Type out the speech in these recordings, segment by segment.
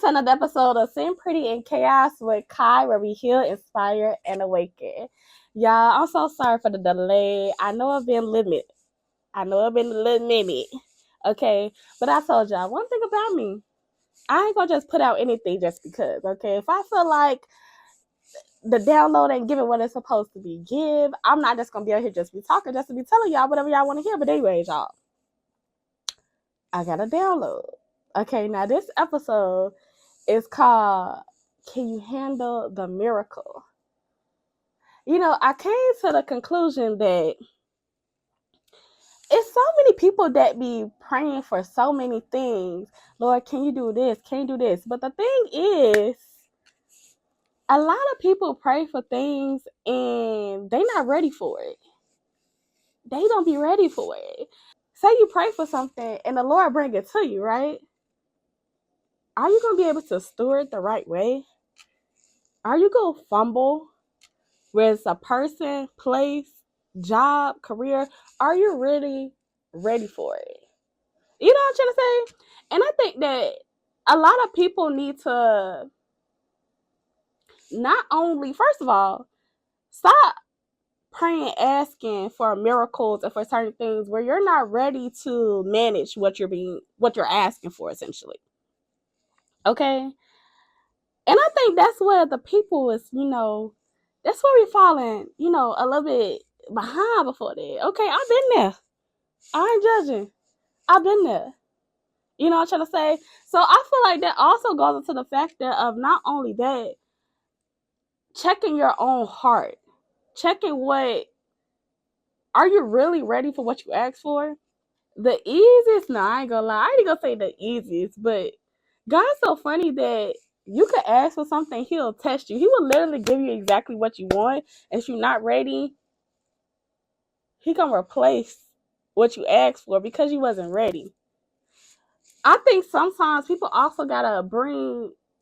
to another episode of Sin Pretty and Chaos with Kai, where we heal, inspire, and awaken. Y'all, I'm so sorry for the delay. I know I've been limited. I know I've been a little minute. Okay, but I told y'all one thing about me. I ain't gonna just put out anything just because. Okay, if I feel like the download ain't giving what it's supposed to be give, I'm not just gonna be out here just be talking, just to be telling y'all whatever y'all want to hear. But anyways, y'all, I got a download. Okay, now this episode is called Can You Handle the Miracle? I came to the conclusion that it's so many people that be praying for so many things. Lord, can you do this? Can you do this? But the thing is, a lot of people pray for things and they not ready for it. They don't be ready for it. Say you pray for something and the Lord bring it to you, right? Are you going to be able to steward the right way? Are you going to fumble? Whether it's a person, place, job, career, are you really ready for it? You know what I'm trying to say? And I think that a lot of people need to not only, first of all, stop praying, asking for miracles and for certain things where you're not ready to manage what you're asking for, essentially. Okay? And I think that's where the people is, that's where we're falling, a little bit behind before that. Okay, I've been there. I ain't judging. I've been there. You know what I'm trying to say? So I feel like that also goes into the factor of not only that, checking your own heart. Checking are you really ready for what you asked for? The easiest, no, I ain't gonna lie. I ain't gonna say the easiest, but God's so funny that you could ask for something, he'll test you. He will literally give you exactly what you want. And if you're not ready, he gonna replace what you asked for because you wasn't ready. I think sometimes people also gotta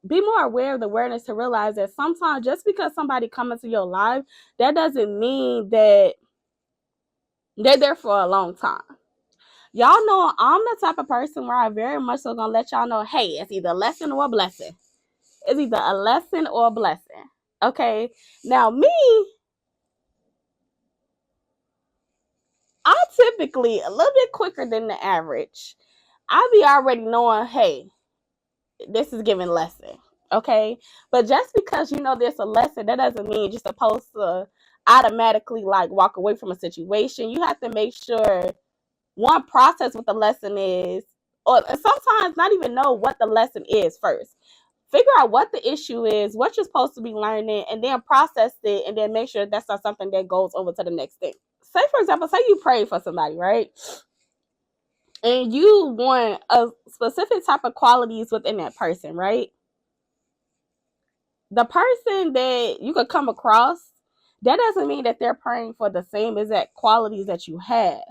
be more aware of the awareness to realize that sometimes just because somebody come into your life, that doesn't mean that they're there for a long time. Y'all know I'm the type of person where I very much so gonna let y'all know, hey, it's either a lesson or a blessing. It's either a lesson or a blessing. Okay. Now me, I'm typically a little bit quicker than the average. I be already knowing, hey, this is giving lesson. Okay. But just because you know there's a lesson, that doesn't mean you're supposed to automatically like walk away from a situation. You have to make sure one, process what the lesson is, or sometimes not even know what the lesson is first. Figure out what the issue is, what you're supposed to be learning, and then process it, and then make sure that's not something that goes over to the next thing. Say, for example, say you pray for somebody, right? And you want a specific type of qualities within that person, right? The person that you could come across, that doesn't mean that they're praying for the same exact qualities that you have.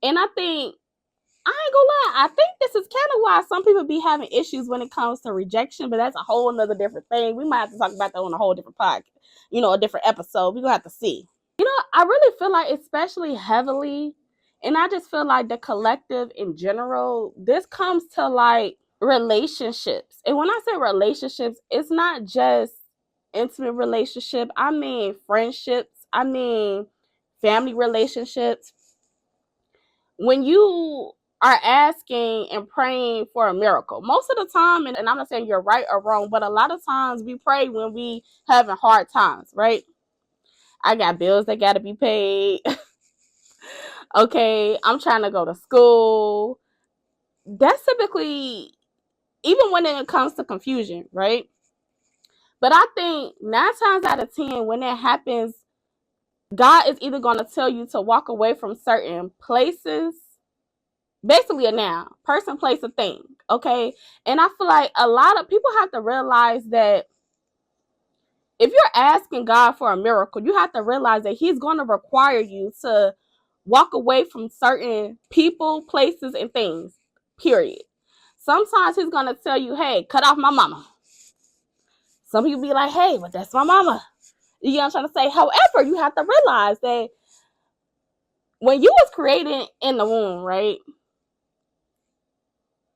And I think I ain't gonna lie. I think this is kind of why some people be having issues when it comes to rejection, but that's a whole nother different thing. We might have to talk about that on a whole different podcast, a different episode. We're gonna have to see. I really feel like, especially heavily, and I just feel like the collective in general, this comes to like relationships. And when I say relationships, it's not just intimate relationship. I mean friendships. I mean family relationships. When you are asking and praying for a miracle, most of the time, and I'm not saying you're right or wrong, but a lot of times we pray when we having hard times, right? I got bills that got to be paid. Okay, I'm trying to go to school. That's typically, even when it comes to confusion, right? But I think 9 times out of 10, when that happens, God is either going to tell you to walk away from certain places, basically a noun, person, place, a thing. Okay. And I feel like a lot of people have to realize that if you're asking God for a miracle, you have to realize that he's going to require you to walk away from certain people, places, and things, period. Sometimes he's going to tell you, hey, cut off my mama. Some people be like, hey, but that's my mama. You know what I'm trying to say? However, you have to realize that when you was created in the womb, right?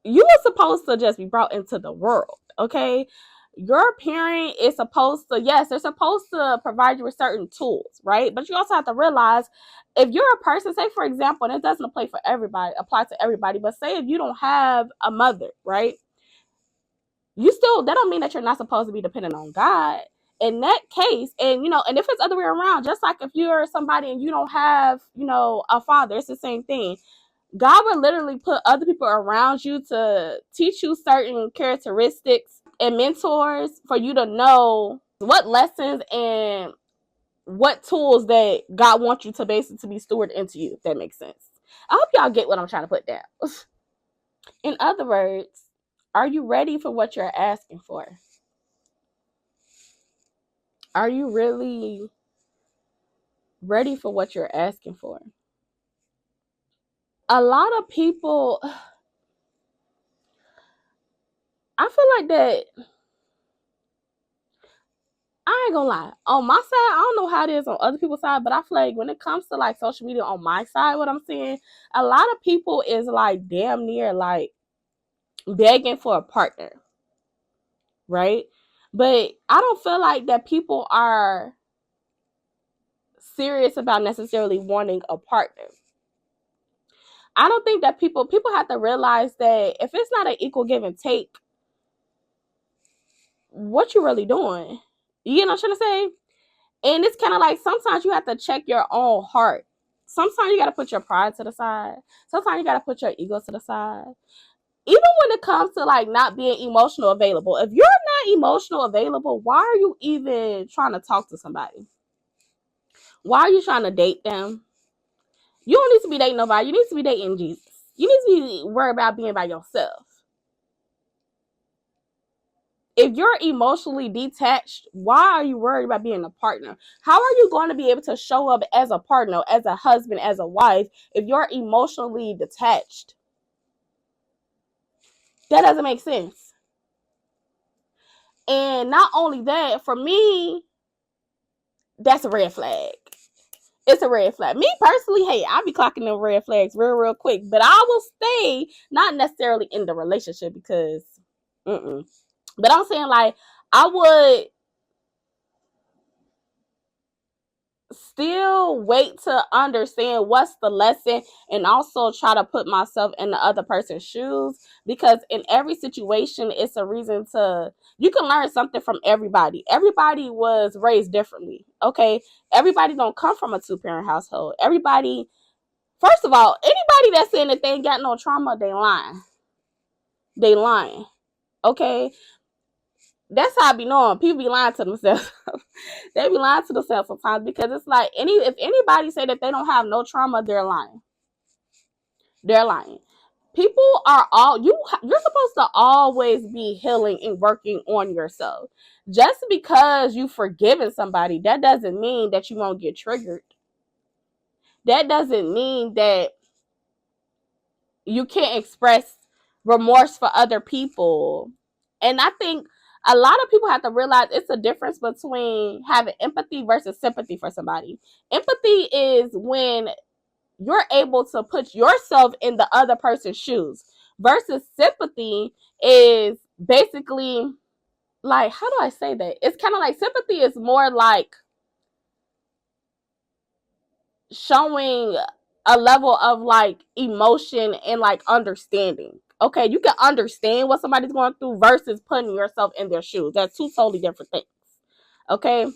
you are supposed to just be brought into the world, okay? Your parent is supposed to, yes, they're supposed to provide you with certain tools, right? But you also have to realize if you're a person, say for example, and it doesn't apply to everybody, but say if you don't have a mother, right? You still, that don't mean that you're not supposed to be dependent on God. In that case, and and if it's other way around, just like if you're somebody and you don't have, a father, it's the same thing. God would literally put other people around you to teach you certain characteristics and mentors for you to know what lessons and what tools that God wants you to basically be stewarded into you, if that makes sense. I hope y'all get what I'm trying to put down. In other words, are you ready for what you're asking for? Are you really ready for what you're asking for? A lot of people, I feel like that, I ain't gonna lie. On my side, I don't know how it is on other people's side, but I feel like when it comes to like social media on my side, what I'm seeing, a lot of people is like damn near like begging for a partner, right? But I don't feel like that people are serious about necessarily wanting a partner. I don't think that people have to realize that if it's not an equal give and take, what you really doing? You know what I'm trying to say? And it's kind of like sometimes you have to check your own heart. Sometimes you got to put your pride to the side. Sometimes you got to put your ego to the side. Even when it comes to like not being emotional available, if you're not emotional available, why are you even trying to talk to somebody? Why are you trying to date them? You don't need to be dating nobody. You need to be dating Jesus. You need to be worried about being by yourself. If you're emotionally detached, why are you worried about being a partner? How are you going to be able to show up as a partner, as a husband, as a wife, if you're emotionally detached? That doesn't make sense. And not only that, for me, that's a red flag. It's a red flag. Me personally, hey, I'll be clocking them red flags real quick, but I will stay not necessarily in the relationship because, but I'm saying like I would still wait to understand what's the lesson and also try to put myself in the other person's shoes, because in every situation it's a reason to, you can learn something from everybody was raised differently, okay? Everybody don't come from a two-parent household. Everybody, first of all, anybody that's saying that they ain't got no trauma, they lying, okay? That's how I be knowing people be lying to themselves. They be lying to themselves sometimes, because it's like if anybody say that they don't have no trauma, they're lying. They're lying. People are you're supposed to always be healing and working on yourself. Just because you've forgiven somebody, that doesn't mean that you won't get triggered. That doesn't mean that you can't express remorse for other people. And I think a lot of people have to realize it's a difference between having empathy versus sympathy for somebody. Empathy is when you're able to put yourself in the other person's shoes, versus sympathy is basically like, how do I say that? It's kind of like sympathy is more like showing a level of like emotion and like understanding. Okay, you can understand what somebody's going through versus putting yourself in their shoes. That's two totally different things. Okay.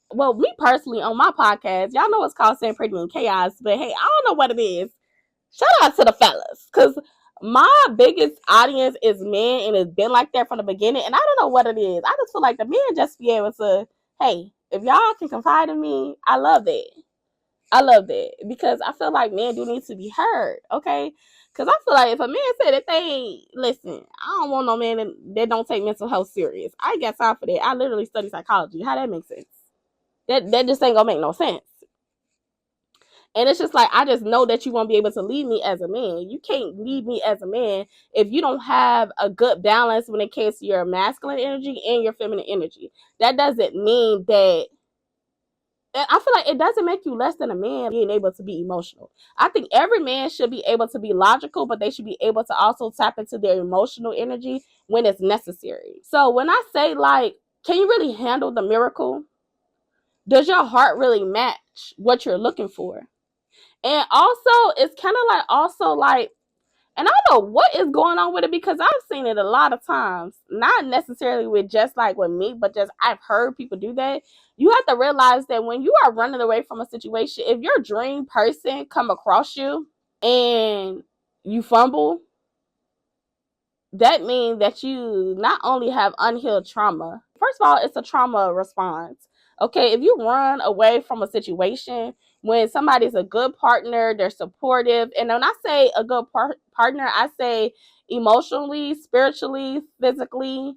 Well, me personally on my podcast, y'all know it's called Saying Pretty Moon Chaos, but hey, I don't know what it is. Shout out to the fellas, because my biggest audience is men, and it's been like that from the beginning. And I don't know what it is. I just feel like the men just be able to, hey, if y'all can confide in me, I love that. I love that, because I feel like men do need to be heard, okay? Because I feel like if a man said that they listen, I don't want no man that don't take mental health serious. I ain't got time for that. I literally study psychology. How that makes sense? That just ain't gonna make no sense. And it's just like, I just know that you won't be able to lead me as a man. You can't lead me as a man if you don't have a good balance when it comes to your masculine energy and your feminine energy. That doesn't mean that And I feel like it doesn't make you less than a man being able to be emotional. I think every man should be able to be logical, but they should be able to also tap into their emotional energy when it's necessary. So when I say, like, can you really handle the miracle? Does your heart really match what you're looking for? And also, it's kind of like, also like, and I don't know what is going on with it, because I've seen it a lot of times, not necessarily with just like with me, but just I've heard people do that. You have to realize that when you are running away from a situation, if your dream person come across you and you fumble, that means that you not only have unhealed trauma. First of all, it's a trauma response. Okay, if you run away from a situation when somebody's a good partner, they're supportive, and when I say a good partner, I say emotionally, spiritually, physically,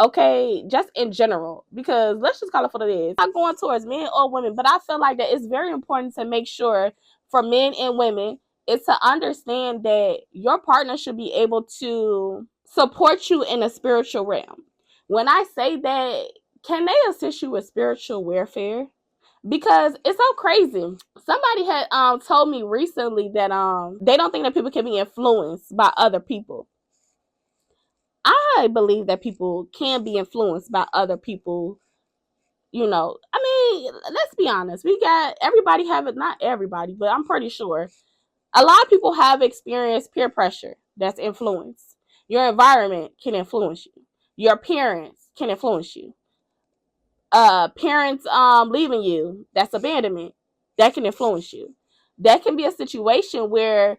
okay, just in general, because let's just call it what it is. I'm not going towards men or women, but I feel like that it's very important to make sure for men and women is to understand that your partner should be able to support you in a spiritual realm. When I say that, can they assist you with spiritual warfare? Because it's so crazy. Somebody had told me recently that they don't think that people can be influenced by other people. I believe that people can be influenced by other people. You know, I mean, let's be honest. We got everybody have it, not everybody, but I'm pretty sure a lot of people have experienced peer pressure that's influenced. Your environment can influence you. Your parents can influence you. Parents leaving you, that's abandonment. That can influence you. That can be a situation where,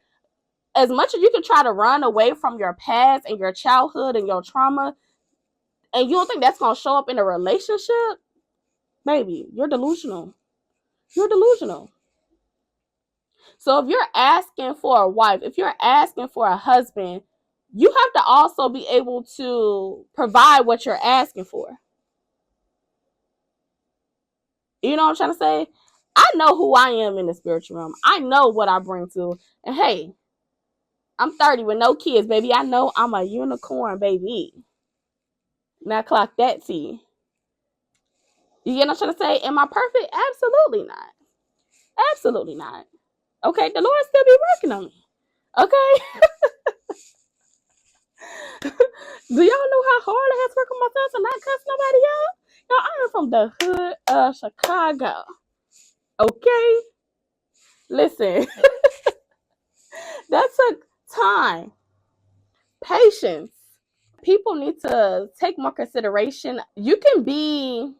as much as you can try to run away from your past and your childhood and your trauma, and you don't think that's gonna show up in a relationship, baby, you're delusional. You're delusional. So if you're asking for a wife, if you're asking for a husband, you have to also be able to provide what you're asking for. You know what I'm trying to say? I know who I am in the spiritual realm. I know what I bring to. And hey, I'm 30 with no kids, baby. I know I'm a unicorn, baby. Now clock that T. You get what I'm trying to say? Am I perfect? Absolutely not. Absolutely not. Okay, the Lord still be working on me. Okay? Do y'all know how hard I have to work on myself to not cuss nobody out? Y'all, I am from the hood of Chicago. Okay? Listen, that took time, patience. People need to take more consideration. You can be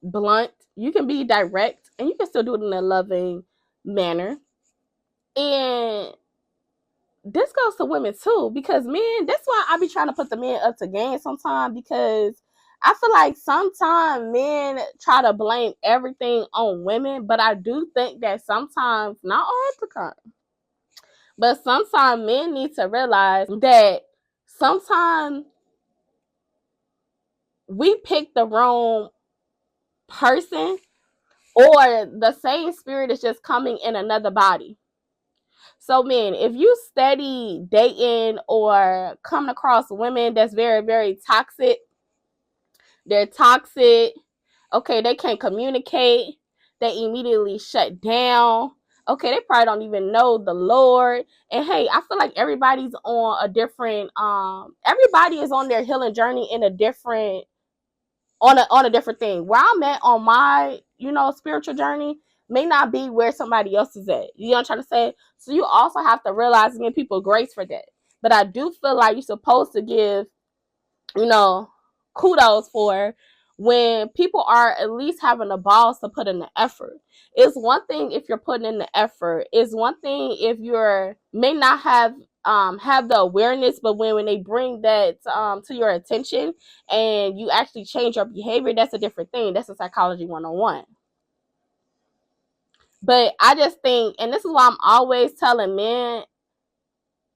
blunt, you can be direct, and you can still do it in a loving manner. And this goes to women too, because men, that's why I be trying to put the men up to game sometimes, because I feel like sometimes men try to blame everything on women, but I do think that sometimes, not all the time, but sometimes men need to realize that sometimes we pick the wrong person, or the same spirit is just coming in another body. So, men, if you steady dating or coming across women that's very, very toxic, they're toxic, okay, they can't communicate, they immediately shut down, okay, they probably don't even know the Lord. And hey, I feel like everybody's on a different, everybody is on their healing journey in a different, on a different thing. Where I'm at on my, spiritual journey may not be where somebody else is at. You know what I'm trying to say? So you also have to realize and give people grace for that. But I do feel like you're supposed to give, kudos for when people are at least having the balls to put in the effort. It's one thing if you're putting in the effort. It's one thing if you're may not have the awareness, but when they bring that to your attention and you actually change your behavior, that's a different thing. That's a psychology 101. But I just think, and this is why I'm always telling men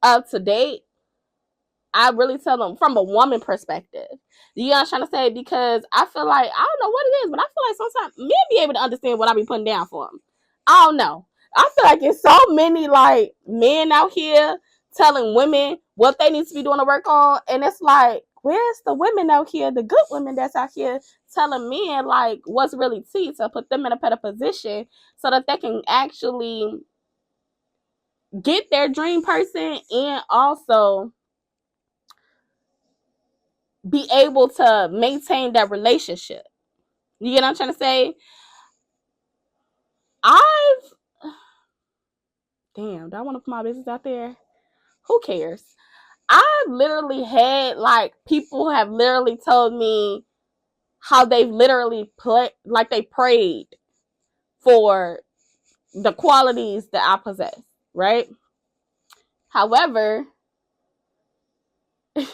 up to date, I really tell them from a woman perspective. You know what I'm trying to say? Because I feel like, I don't know what it is, but I feel like sometimes men be able to understand what I be putting down for them. I don't know. I feel like it's so many like men out here telling women what they need to be doing to work on, and it's like, where's the women out here, the good women that's out here telling men like what's really tea to put them in a better position so that they can actually get their dream person and also be able to maintain that relationship. You get what I'm trying to say? Damn, do I want to put my business out there? Who cares? I've literally had like people have literally told me how they've literally they prayed for the qualities that I possess, right? However, it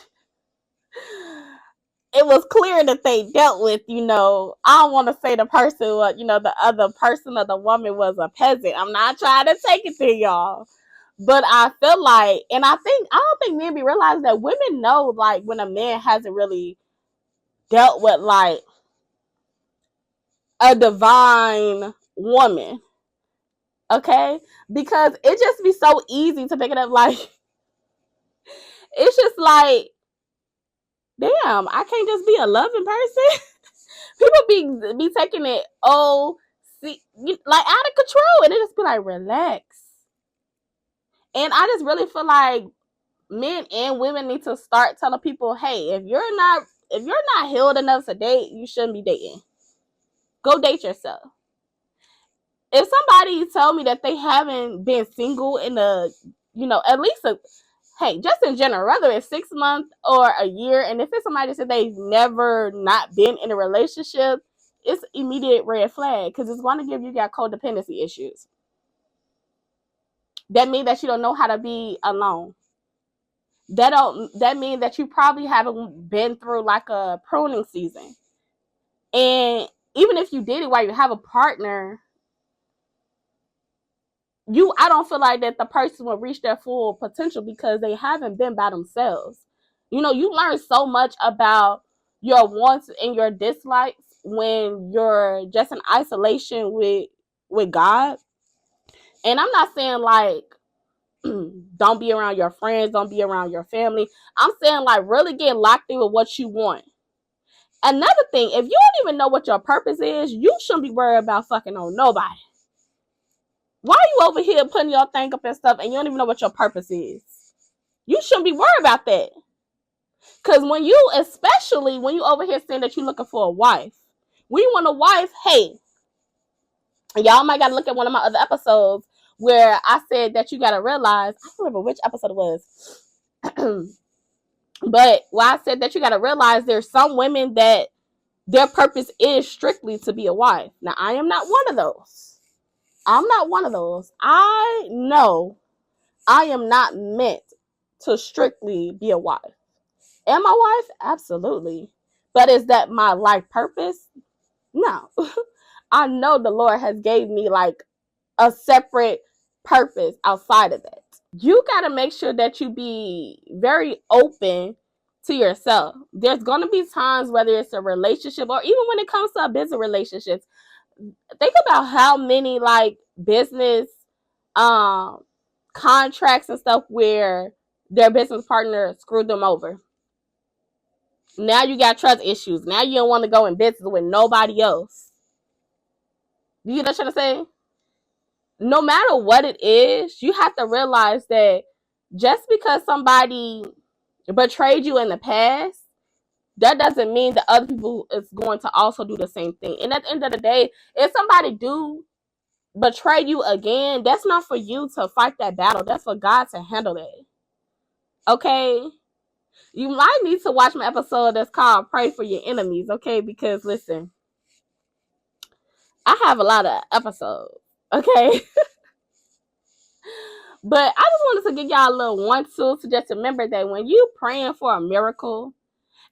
was clear that they dealt with, I don't want to say the person, the other person or the woman was a peasant. I'm not trying to take it to y'all. But I feel like, and I don't think men be realizing that women know, like, when a man hasn't really dealt with, like, a divine woman. Okay? Because it just be so easy to pick it up, like, it's just like, damn, I can't just be a loving person. People be taking it, like, out of control, and it just be like, relax. And I just really feel like men and women need to start telling people, hey, if you're not healed enough to date, you shouldn't be dating. Go date yourself. If somebody told me that they haven't been single in at least just in general, whether it's 6 months or a year, and if it's somebody that said they've never not been in a relationship, it's immediate red flag because it's going to give you got codependency issues. That means that you don't know how to be alone. That means that you probably haven't been through like a pruning season. And even if you did it while you have a partner, I don't feel like that the person will reach their full potential because they haven't been by themselves. You learn so much about your wants and your dislikes when you're just in isolation with God. And I'm not saying like don't be around your friends, don't be around your family. I'm saying like really get locked in with what you want. Another thing, if you don't even know what your purpose is, you shouldn't be worried about fucking on nobody. Why are you over here putting your thing up and stuff and you don't even know what your purpose is? You shouldn't be worried about that. Because especially when you over here saying that you're looking for a wife, when you want a wife, hey, y'all might got to look at one of my other episodes where I said that you got to realize, I don't remember which episode it was, but where I said that you got to realize there's some women that their purpose is strictly to be a wife. Now, I am not one of those. I'm not one of those. I know I am not meant to strictly be a wife. Am I a wife? Absolutely. But is that my life purpose? No. I know the Lord has gave me like a separate purpose outside of that. You got to make sure that you be very open to yourself. There's going to be times, whether it's a relationship or even when it comes to a business relationships, think about how many like business contracts and stuff where their business partner screwed them over. Now you got trust issues. Now you don't want to go in business with nobody else. Do you know what I'm saying? No matter what it is, you have to realize that just because somebody betrayed you in the past, that doesn't mean that other people is going to also do the same thing. And at the end of the day, if somebody do betray you again, that's not for you to fight that battle. That's for God to handle that. Okay? You might need to watch my episode that's called Pray for Your Enemies, okay? Because listen, I have a lot of episodes, okay? But I just wanted to give y'all a little one tool to just remember that when you praying for a miracle,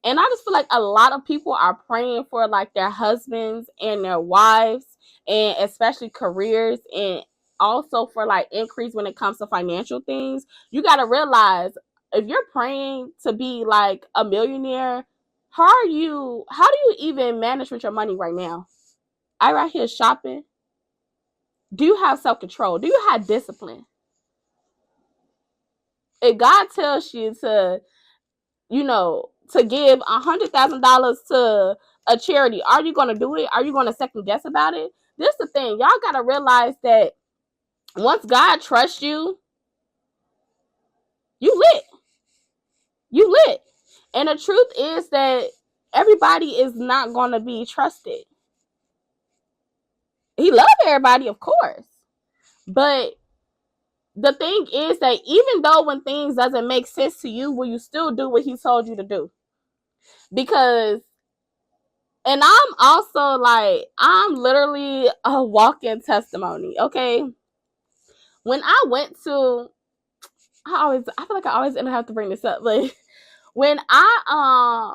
and I just feel like a lot of people are praying for like their husbands and their wives, and especially careers, and also for like increase when it comes to financial things. You got to realize if you're praying to be like a millionaire, how do you even manage with your money right now? I right here shopping. Do you have self-control? Do you have discipline? If God tells you to, to give $100,000 to a charity, are you going to do it? Are you going to second guess about it? This is the thing. Y'all got to realize that once God trusts you, you lit. You lit. And the truth is that everybody is not going to be trusted. He loves everybody, of course. But the thing is that even though when things doesn't make sense to you, will you still do what he told you to do? Because, and I'm also like, I'm literally a walking testimony, okay? When I went to, I feel like I always end up having to bring this up, but when I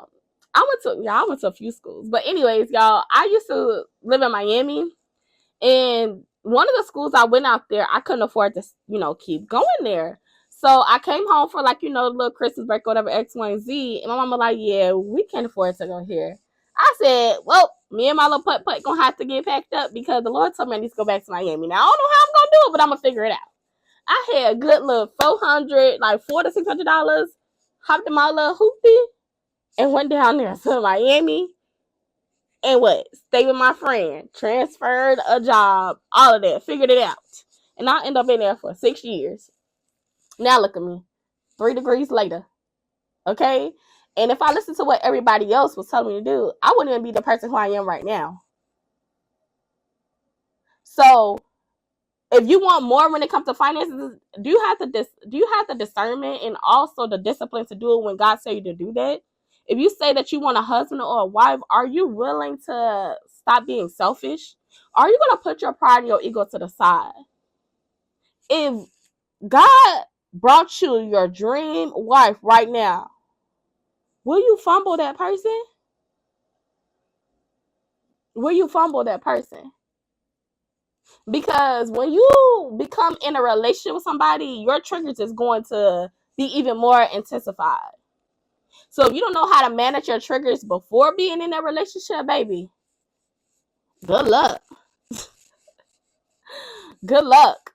went to a few schools, but anyways, y'all, I used to live in Miami, and one of the schools I went out there, I couldn't afford to, keep going there. So I came home for like, a little Christmas break, whatever, X, Y, and Z. And my mama like, yeah, we can't afford to go here. I said, well, me and my little putt gonna have to get packed up because the Lord told me I need to go back to Miami. Now I don't know how I'm gonna do it, but I'm gonna figure it out. I had a good little $400, like $400 to $600, hopped in my little hoopty and went down there to Miami. And what? Stay with my friend. Transferred a job. All of that. Figured it out. And I end up in there for 6 years. Now look at me. 3 degrees later. Okay? And if I listened to what everybody else was telling me to do, I wouldn't even be the person who I am right now. So if you want more when it comes to finances, do you have the discernment and also the discipline to do it when God says you to do that? If you say that you want a husband or a wife, are you willing to stop being selfish? Are you going to put your pride and your ego to the side? If God brought you your dream wife right now, will you fumble that person? Will you fumble that person? Because when you become in a relationship with somebody, your triggers is going to be even more intensified. So if you don't know how to manage your triggers before being in that relationship, baby, good luck. Good luck.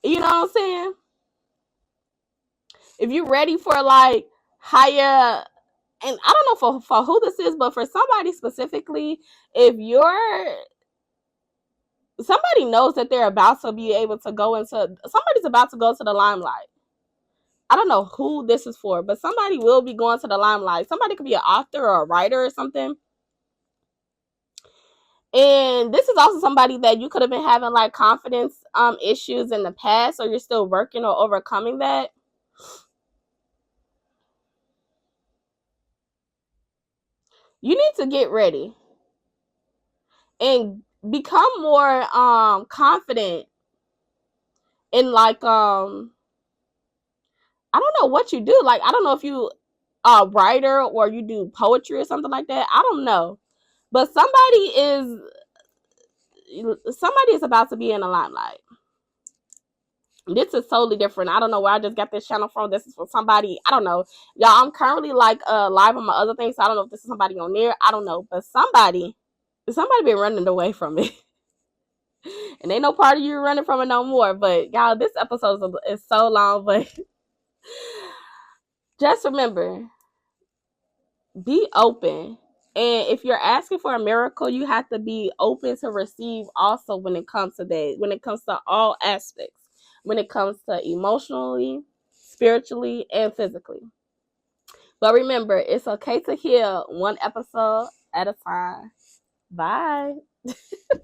You know what I'm saying? If you're ready for like higher, and I don't know for who this is, but for somebody specifically, if somebody knows that they're about to be able to somebody's about to go to the limelight. I don't know who this is for, but somebody will be going to the limelight. Somebody could be an author or a writer or something. And this is also somebody that you could have been having like confidence issues in the past, or you're still working or overcoming that. You need to get ready and become more confident in like I don't know what you do. Like I don't know if you a writer or you do poetry or something like that. I don't know. But somebody is about to be in the limelight. This is totally different. I don't know where I just got this channel from. This is for somebody. I don't know. Y'all, I'm currently like live on my other things. So I don't know if this is somebody on there. I don't know. But somebody been running away from it. And ain't no part of you running from it no more. But y'all, this episode is so long. But just remember, be open. And if you're asking for a miracle, you have to be open to receive also when it comes to that. When it comes to all aspects. When it comes to emotionally, spiritually, and physically. But remember, it's okay to heal one episode at a time. Bye.